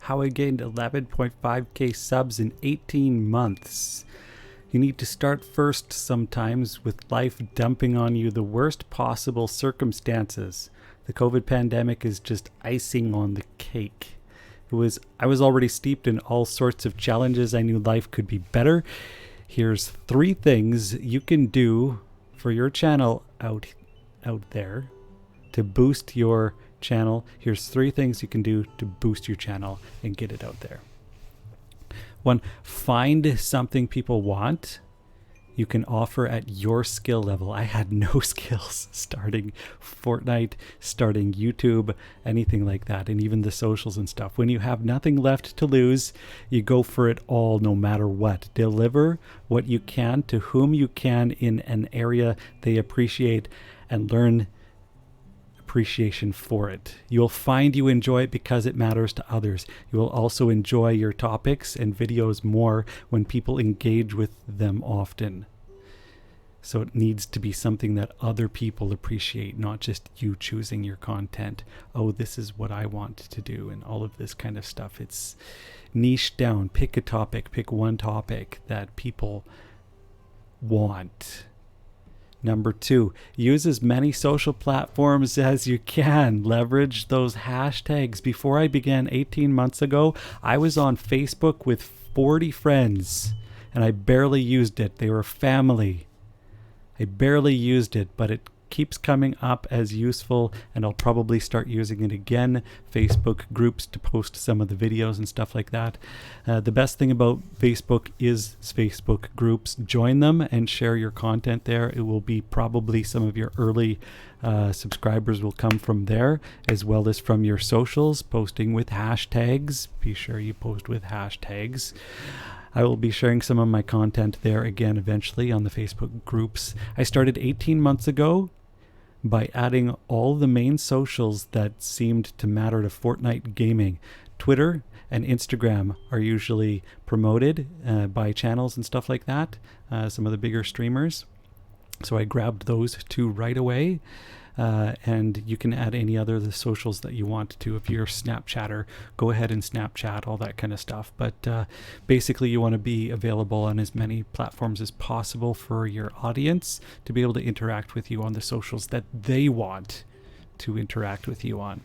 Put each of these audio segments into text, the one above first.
how I gained 11.5k subs in 18 months. You need to start first sometimes with life dumping on you the worst possible circumstances. The COVID pandemic is just icing on the cake. I was already steeped in all sorts of challenges. I knew life could be better. Here's 3 things you can do for your channel out there to boost your channel. Here's 3 things you can do to boost your channel and get it out there. 1, find something people want you can offer at your skill level. I had no skills starting Fortnite, starting YouTube, anything like that, and even the socials and stuff. When you have nothing left to lose, you go for it all no matter what. Deliver what you can to whom you can in an area they appreciate and learn appreciation for it. You'll find you enjoy it because it matters to others. You will also enjoy your topics and videos more when people engage with them often. So it needs to be something that other people appreciate, not just you choosing your content. Oh, this is what I want to do, and all of this kind of stuff. It's niche down. Pick a topic. Pick one topic that people want. Number 2, use as many social platforms as you can. Leverage those hashtags. Before I began 18 months ago, I was on Facebook with 40 friends, and I barely used it. They were family. I barely used it, but it keeps coming up as useful, and I'll probably start using it again. Facebook groups to post some of the videos and stuff like that. The best thing about Facebook is Facebook groups. Join them and share your content there. It will be probably some of your early subscribers will come from there, as well as from your socials, posting with hashtags. Be sure you post with hashtags. I will be sharing some of my content there again eventually on the Facebook groups. I started 18 months ago by adding all the main socials that seemed to matter to Fortnite gaming. Twitter and Instagram are usually promoted by channels and stuff like that, some of the bigger streamers. So I grabbed those 2 right away. And you can add any other the socials that you want to. If you're a Snapchatter, go ahead and Snapchat, all that kind of stuff. But basically you want to be available on as many platforms as possible for your audience to be able to interact with you on the socials that they want to interact with you on.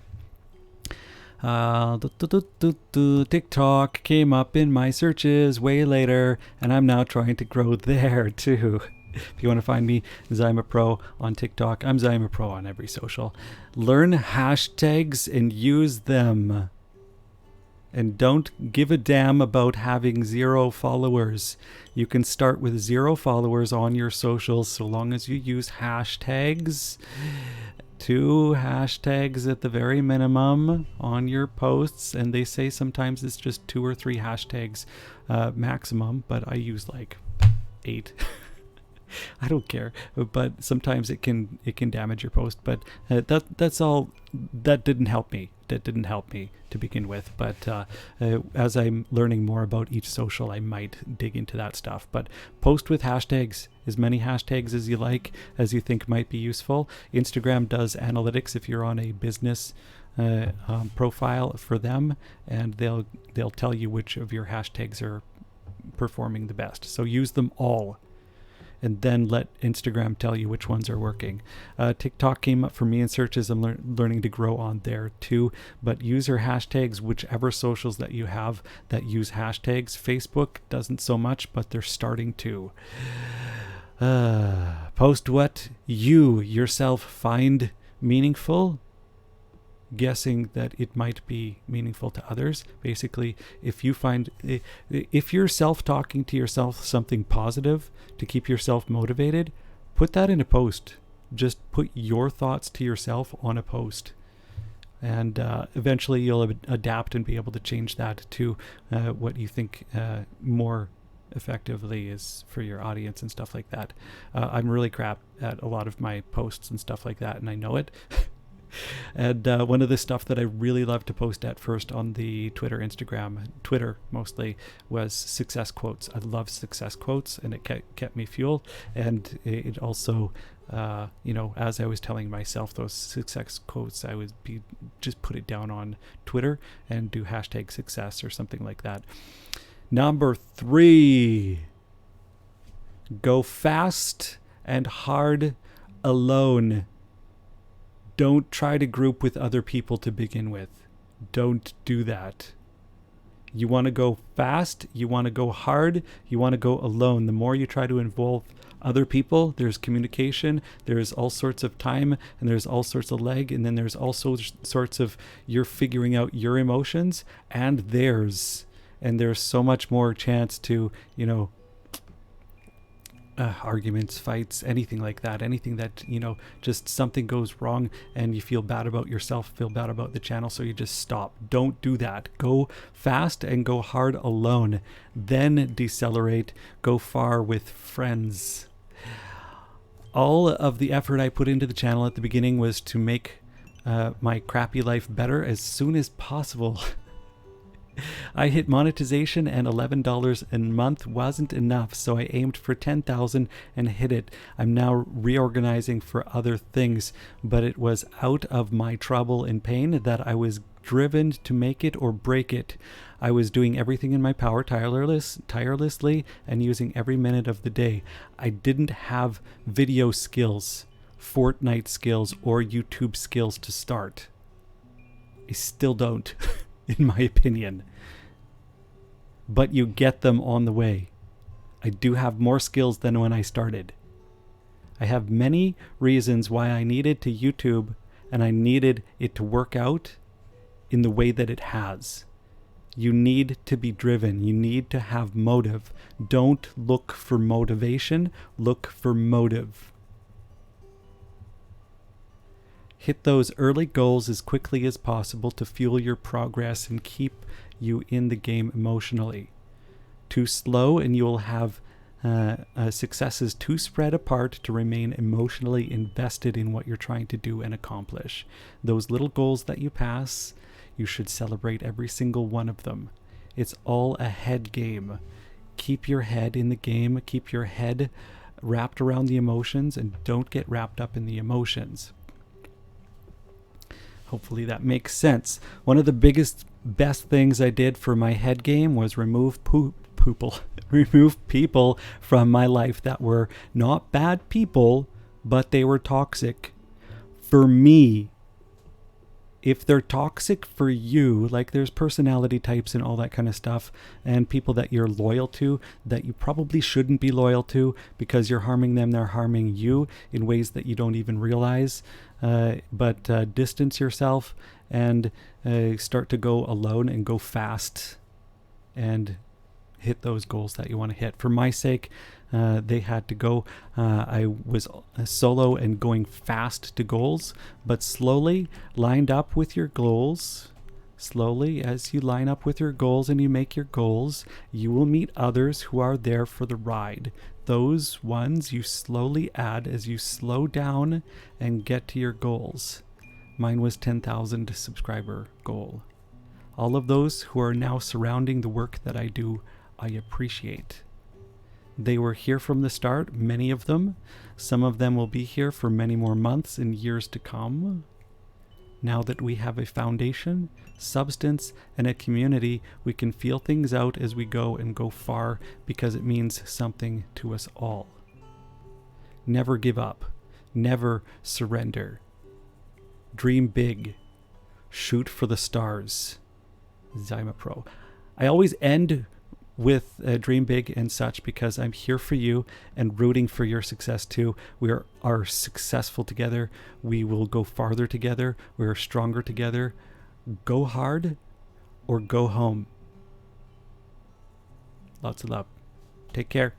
TikTok came up in my searches way later, and I'm now trying to grow there too. If you want to find me, ZymaPro on TikTok. I'm ZymaPro on every social. Learn hashtags and use them. And don't give a damn about having 0 followers. You can start with 0 followers on your socials so long as you use hashtags. 2 hashtags at the very minimum on your posts. And they say sometimes it's just 2 or 3 hashtags maximum, but I use like 8. I don't care, but sometimes it can damage your post. But that's all. That didn't help me. That didn't help me to begin with. But as I'm learning more about each social, I might dig into that stuff. But post with hashtags, as many hashtags as you like, as you think might be useful. Instagram does analytics if you're on a business profile for them, and they'll tell you which of your hashtags are performing the best. So use them all, and then let Instagram tell you which ones are working. TikTok came up for me in searches. I'm learning to grow on there too. But user hashtags, whichever socials that you have that use hashtags. Facebook doesn't so much, but they're starting to. Post what you yourself find meaningful, guessing that it might be meaningful to others. Basically, if you're self-talking to yourself something positive to keep yourself motivated, put that in a post. Just put your thoughts to yourself on a post, and eventually you'll adapt and be able to change that to what you think more effectively is for your audience and stuff like that. I'm really crap at a lot of my posts and stuff like that, and I know it. And one of the stuff that I really love to post at first on the Instagram, Twitter mostly, was success quotes. I love success quotes, and it kept me fueled. And it also You know, as I was telling myself those success quotes, I would be just put it down on Twitter and do hashtag success or something like that. Number 3, go fast and hard alone. Don't try to group with other people to begin with. Don't do that. You want to go fast, you want to go hard, you want to go alone. The more you try to involve other people, there's communication, there's all sorts of time, and there's all sorts of lag, and then there's also sorts of you're figuring out your emotions and theirs. And there's so much more chance to, you know, arguments, fights, anything like that, anything that, you know, just something goes wrong and you feel bad about yourself, feel bad about the channel, so you just stop. Don't do that. Go fast and go hard alone, then decelerate, go far with friends. All of the effort I put into the channel at the beginning was to make my crappy life better as soon as possible. I hit monetization and $11 a month wasn't enough, so I aimed for 10,000 and hit it. I'm now reorganizing for other things, but it was out of my trouble and pain that I was driven to make it or break it. I was doing everything in my power tirelessly and using every minute of the day. I didn't have video skills, Fortnite skills, or YouTube skills to start. I still don't. In my opinion, but you get them on the way. I do have more skills than when I started. I have many reasons why I needed to YouTube, and I needed it to work out in the way that it has. You need to be driven. You need to have motive. Don't look for motivation. Look for motive. Hit those early goals as quickly as possible to fuel your progress and keep you in the game emotionally. Too slow and you will have successes too spread apart to remain emotionally invested in what you're trying to do and accomplish. Those little goals that you pass, you should celebrate every single one of them. It's all a head game. Keep your head in the game. Keep your head wrapped around the emotions and don't get wrapped up in the emotions. Hopefully that makes sense. One of the best things I did for my head game was remove people from my life that were not bad people, but they were toxic. For me, if they're toxic for you, like there's personality types and all that kind of stuff, and people that you're loyal to that you probably shouldn't be loyal to because you're harming them, they're harming you in ways that you don't even realize. But distance yourself and start to go alone and go fast and hit those goals that you want to hit. For my sake, they had to go. I was solo and going fast to goals, but slowly lined up with your goals. Slowly, as you line up with your goals and you make your goals, you will meet others who are there for the ride. Those ones you slowly add as you slow down and get to your goals. Mine was 10,000 subscriber goal. All of those who are now surrounding the work that I do, I appreciate. They were here from the start, many of them. Some of them will be here for many more months and years to come. Now that we have a foundation, substance, and a community, we can feel things out as we go and go far because it means something to us all. Never give up. Never surrender. Dream big. Shoot for the stars. ZymaPro. I always end with dream big and such because I'm here for you and rooting for your success too. We are successful together. We will go farther together. We are stronger together. Go hard or go home. Lots of love. Take care.